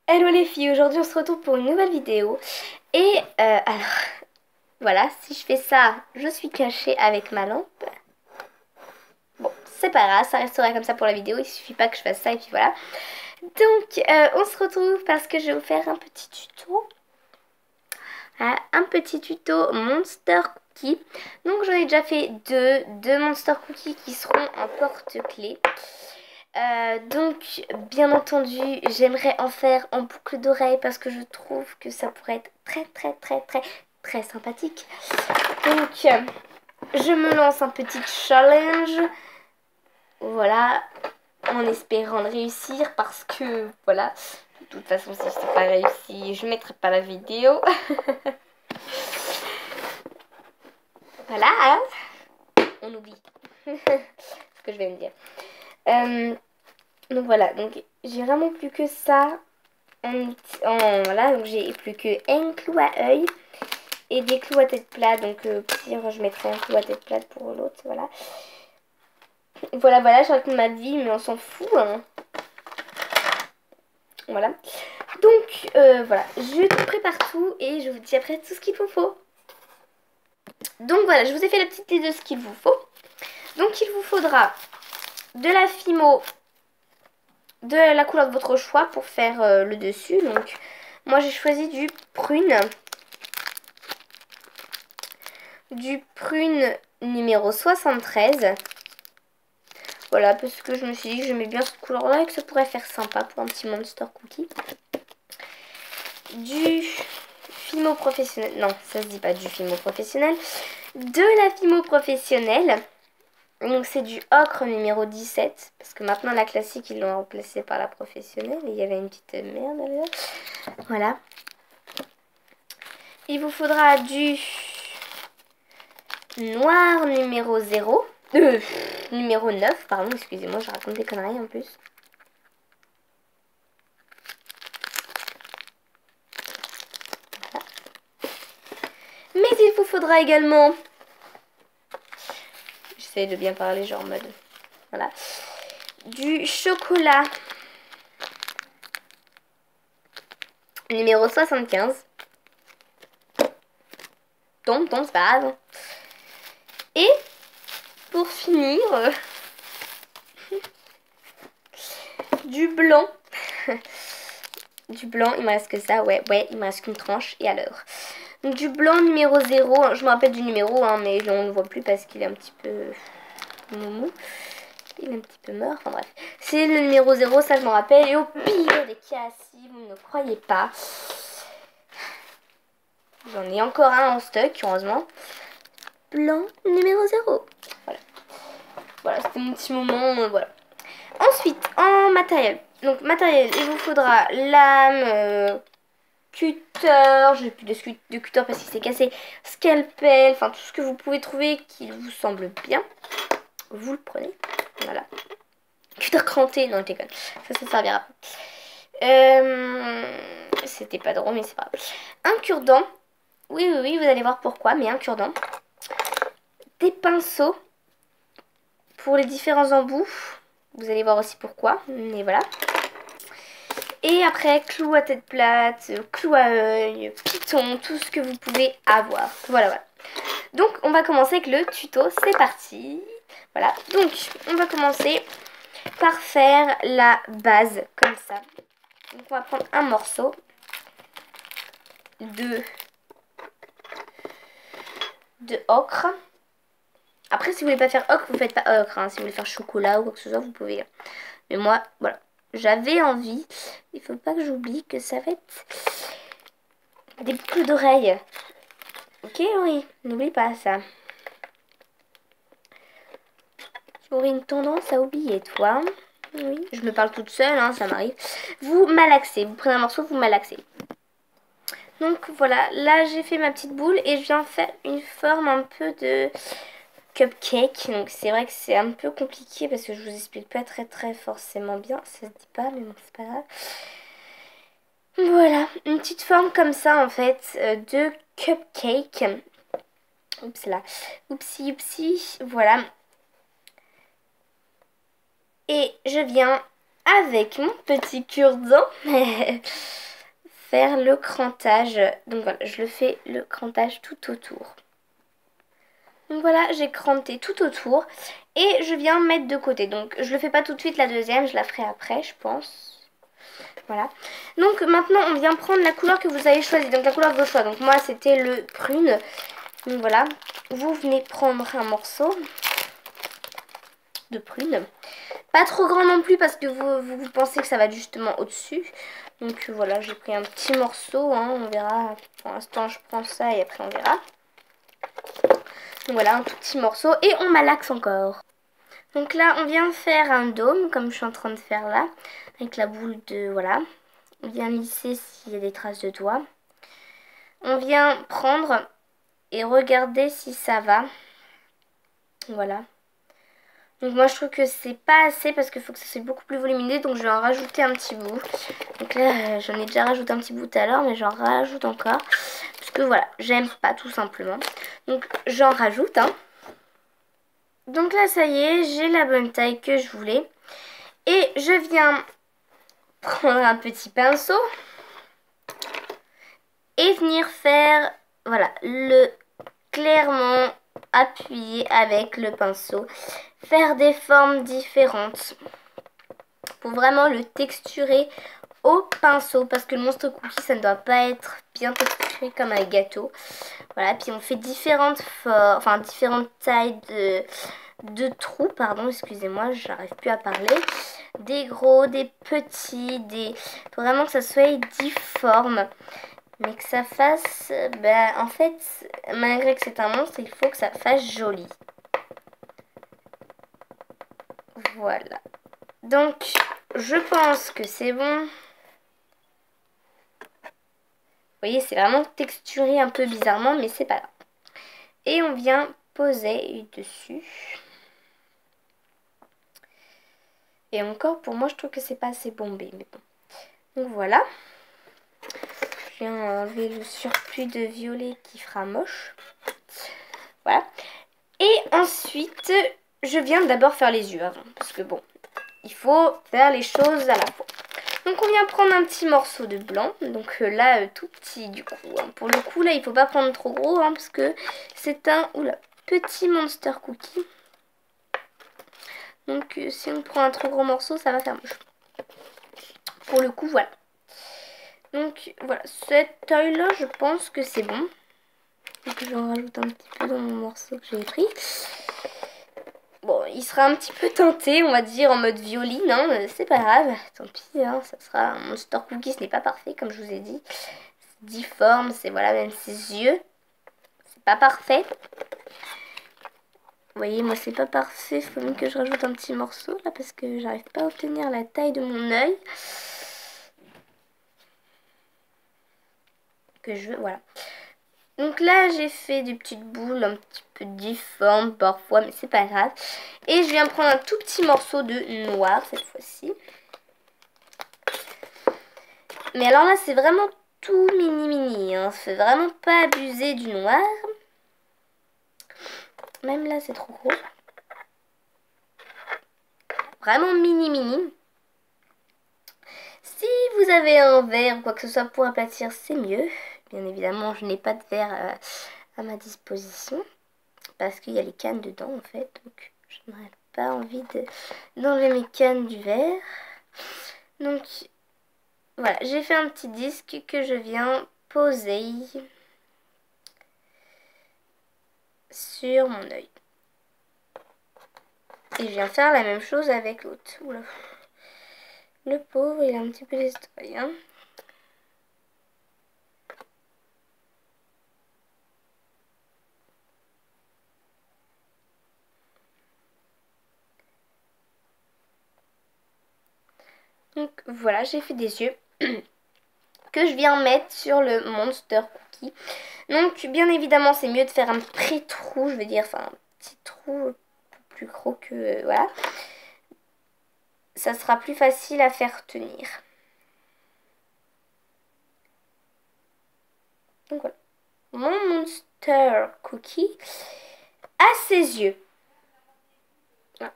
Hello les filles, aujourd'hui on se retrouve pour une nouvelle vidéo. Et alors, voilà, si je fais ça, je suis cachée avec ma lampe. Bon, c'est pas grave, ça restera comme ça pour la vidéo, il suffit pas que je fasse ça et puis voilà. Donc, on se retrouve parce que je vais vous faire un petit tuto. Un petit tuto Monster Cookie. Donc j'en ai déjà fait deux Monster Cookies qui seront en porte-clés. Donc bien entendu j'aimerais en faire en boucle d'oreille parce que je trouve que ça pourrait être très sympathique. Donc je me lance un petit challenge, voilà, en espérant le réussir parce que voilà, de toute façon si c'est pas réussi je mettrai pas la vidéo. Voilà, hein, on oublie ce que je vais me dire. Donc voilà, donc j'ai vraiment plus que ça. Voilà, donc j'ai plus que un clou à œil et des clous à tête plate. Donc pire, je mettrai un clou à tête plate pour l'autre, voilà. Voilà, je raconte ma vie, mais on s'en fout, hein. Voilà. Donc voilà, je prépare tout et je vous dis après tout ce qu'il vous faut. Donc voilà, je vous ai fait la petite liste de ce qu'il vous faut. Donc il vous faudra de la Fimo de la couleur de votre choix pour faire le dessus. Donc moi j'ai choisi du prune. Du prune numéro 73. Voilà, parce que je me suis dit que j'aimais bien cette couleur là et que ça pourrait faire sympa pour un petit Monster Cookie. Du Fimo professionnel. Non, ça se dit pas du Fimo professionnel. De la Fimo professionnelle. Donc c'est du ocre numéro 17. Parce que maintenant la classique ils l'ont remplacée par la professionnelle. Et il y avait une petite merde derrière. Voilà. Il vous faudra du noir numéro 0. Numéro 9, pardon, excusez-moi, je raconte des conneries en plus. Voilà. Mais il vous faudra également... J'essaie de bien parler, genre en mode... Voilà. Du chocolat numéro 75. Tombe, c'est pas grave. Et pour finir, du blanc. Du blanc, il me reste que ça, ouais, il me reste qu'une tranche et à l'heure. Donc du blanc numéro 0, je me rappelle du numéro, hein, mais on ne le voit plus parce qu'il est un petit peu moumou. Il est un petit peu mort, enfin bref. C'est le numéro 0, ça je m'en rappelle. Et au pire des cas, si vous ne croyez pas, j'en ai encore un en stock, heureusement. Blanc numéro 0. Voilà. Voilà, c'était mon petit moment, voilà. Ensuite, en matériel. Donc matériel, il vous faudra lame, cutter, j'ai plus de cutter parce qu'il s'est cassé, scalpel, enfin tout ce que vous pouvez trouver qui vous semble bien, vous le prenez, voilà. Cutter cranté, non je déconne, ça servira pas. C'était pas drôle mais c'est pas grave. Un cure-dent, oui, vous allez voir pourquoi, mais un cure-dent. Des pinceaux pour les différents embouts, vous allez voir aussi pourquoi, mais voilà. Et après, clou à tête plate, clou à œil, piton, tout ce que vous pouvez avoir. Voilà. Donc, on va commencer avec le tuto. C'est parti. Voilà. Donc, on va commencer par faire la base, comme ça. Donc, on va prendre un morceau de ocre. Après, si vous voulez pas faire ocre, vous faites pas ocre, hein. Si vous voulez faire chocolat ou quoi que ce soit, vous pouvez. Mais moi, voilà. J'avais envie. Il faut pas que j'oublie que ça va être des boucles d'oreilles. Ok, oui, n'oublie pas ça. Tu aurais une tendance à oublier, toi. Oui, je me parle toute seule, hein, ça m'arrive. Vous malaxez, vous prenez un morceau, vous malaxez. Donc voilà, là j'ai fait ma petite boule et je viens faire une forme un peu de cupcake. Donc c'est vrai que c'est un peu compliqué parce que je vous explique pas très forcément bien. Ça se dit pas, mais bon, c'est pas grave. Voilà, une petite forme comme ça en fait de cupcake. Oups là, oupsie, voilà. Et je viens avec mon petit cure-dent faire le crantage. Donc voilà, je le fais le crantage tout autour. Donc voilà, j'ai cranté tout autour et je viens mettre de côté. Donc je le fais pas tout de suite la deuxième, je la ferai après je pense. Voilà. Donc maintenant on vient prendre la couleur que vous avez choisie. Donc la couleur de vos choix. Donc moi c'était le prune. Donc voilà. Vous venez prendre un morceau de prune. Pas trop grand non plus parce que vous pensez que ça va être justement au-dessus. Donc voilà, j'ai pris un petit morceau. Hein, on verra. Pour l'instant je prends ça et après on verra. Donc voilà, un tout petit morceau. Et on malaxe encore. Donc là, on vient faire un dôme, comme je suis en train de faire là. Avec la boule de... Voilà. On vient lisser s'il y a des traces de doigts. On vient prendre et regarder si ça va. Voilà. Donc moi, je trouve que c'est pas assez parce qu'il faut que ça soit beaucoup plus volumineux. Donc je vais en rajouter un petit bout. Donc là, j'en ai déjà rajouté un petit bout tout à l'heure, mais j'en rajoute encore. Parce que voilà, j'aime pas tout simplement. Donc j'en rajoute, hein. Donc là, ça y est, j'ai la bonne taille que je voulais. Et je viens prendre un petit pinceau et venir faire, voilà, le clairement appuyer avec le pinceau. Faire des formes différentes pour vraiment le texturer au pinceau. Parce que le Monster Cookie, ça ne doit pas être bien texturé comme un gâteau. Voilà, puis on fait différentes formes, enfin différentes tailles de trous, pardon, excusez-moi, j'arrive plus à parler. Des gros, des petits, faut vraiment que ça soit difforme. Mais que ça fasse, ben, en fait, malgré que c'est un monstre, il faut que ça fasse joli. Voilà. Donc, je pense que c'est bon. Vous voyez, c'est vraiment texturé un peu bizarrement, mais c'est pas grave. Et on vient poser dessus. Et encore, pour moi, je trouve que c'est pas assez bombé, mais bon. Donc voilà. Je viens enlever le surplus de violet qui fera moche. Voilà. Et ensuite, je viens d'abord faire les yeux avant. Parce que bon, il faut faire les choses à la fois. Donc on vient prendre un petit morceau de blanc. Donc là, tout petit du coup. Hein. Pour le coup, là, il faut pas prendre trop gros. Hein, parce que c'est un petit Monster Cookie. Donc si on prend un trop gros morceau, ça va faire moche. Pour le coup, voilà. Donc voilà, cette taille-là, je pense que c'est bon. Donc je en rajoute un petit peu dans mon morceau que j'ai pris. Bon, il sera un petit peu teinté, on va dire, en mode violine, hein, c'est pas grave. Tant pis, hein, ça sera un Monster Cookie, ce n'est pas parfait, comme je vous ai dit. C'est difforme, c'est voilà, même ses yeux. C'est pas parfait. Vous voyez, moi c'est pas parfait, il faut même que je rajoute un petit morceau là, parce que j'arrive pas à obtenir la taille de mon œil. Que je veux, voilà. Donc là, j'ai fait des petites boules un petit peu difformes parfois, mais c'est pas grave. Et je viens prendre un tout petit morceau de noir cette fois-ci. Mais alors là, c'est vraiment tout mini-mini. Hein. Faut vraiment pas abuser du noir. Même là, c'est trop gros. Vraiment mini-mini. Si vous avez un verre ou quoi que ce soit pour aplatir, c'est mieux. Bien évidemment, je n'ai pas de verre à ma disposition. Parce qu'il y a les cannes dedans, en fait. Donc, je n'aurais pas envie d'enlever mes cannes du verre. Donc, voilà. J'ai fait un petit disque que je viens poser sur mon œil. Et je viens faire la même chose avec l'autre. Oula. Le pauvre, il a un petit peu les oreilles, hein. Donc voilà, j'ai fait des yeux que je viens mettre sur le Monster Cookie. Donc bien évidemment, c'est mieux de faire un pré-trou, je veux dire, enfin un petit trou plus gros que... voilà. Ça sera plus facile à faire tenir. Donc voilà. Mon Monster Cookie a ses yeux. Voilà.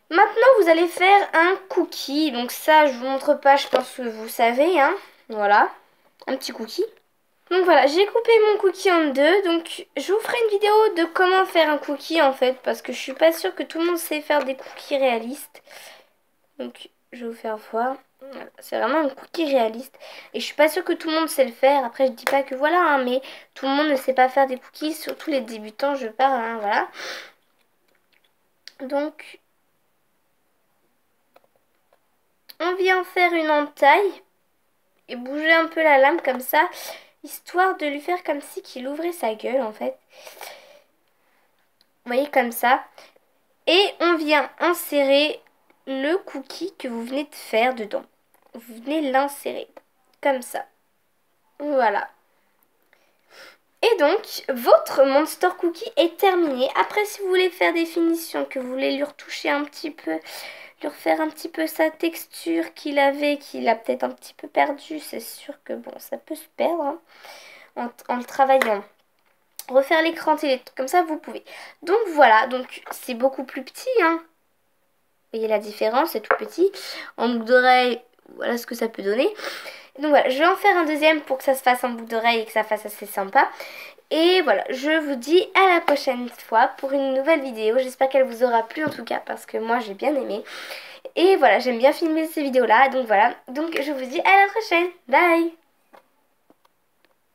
Maintenant, vous allez faire un cookie. Donc ça, je vous montre pas, je pense que vous savez, hein. Voilà, un petit cookie. Donc voilà, j'ai coupé mon cookie en deux. Donc je vous ferai une vidéo de comment faire un cookie en fait. Parce que je suis pas sûre que tout le monde sait faire des cookies réalistes. Donc je vais vous faire voir. Voilà, c'est vraiment un cookie réaliste. Et je suis pas sûre que tout le monde sait le faire. Après je dis pas que voilà, hein, mais tout le monde ne sait pas faire des cookies. Surtout les débutants, je parle, hein, voilà. Donc on vient faire une entaille. Et bouger un peu la lame comme ça. Histoire de lui faire comme si qu'il ouvrait sa gueule en fait. Vous voyez comme ça. Et on vient insérer le cookie que vous venez de faire dedans. Vous venez l'insérer. Comme ça. Voilà. Et donc, votre Monster Cookie est terminé. Après, si vous voulez faire des finitions, que vous voulez lui retoucher un petit peu, lui refaire un petit peu sa texture qu'il avait, qu'il a peut-être un petit peu perdu, c'est sûr que bon, ça peut se perdre hein, en le travaillant. Refaire l'écran télé, comme ça vous pouvez. Donc voilà, donc c'est beaucoup plus petit, hein. Vous voyez la différence, c'est tout petit. En boucle d'oreille, voilà ce que ça peut donner. Donc voilà, je vais en faire un deuxième pour que ça se fasse en boucle d'oreille et que ça fasse assez sympa. Et voilà, je vous dis à la prochaine fois pour une nouvelle vidéo. J'espère qu'elle vous aura plu en tout cas parce que moi j'ai bien aimé. Et voilà, j'aime bien filmer ces vidéos là, donc voilà. Donc je vous dis à la prochaine, bye.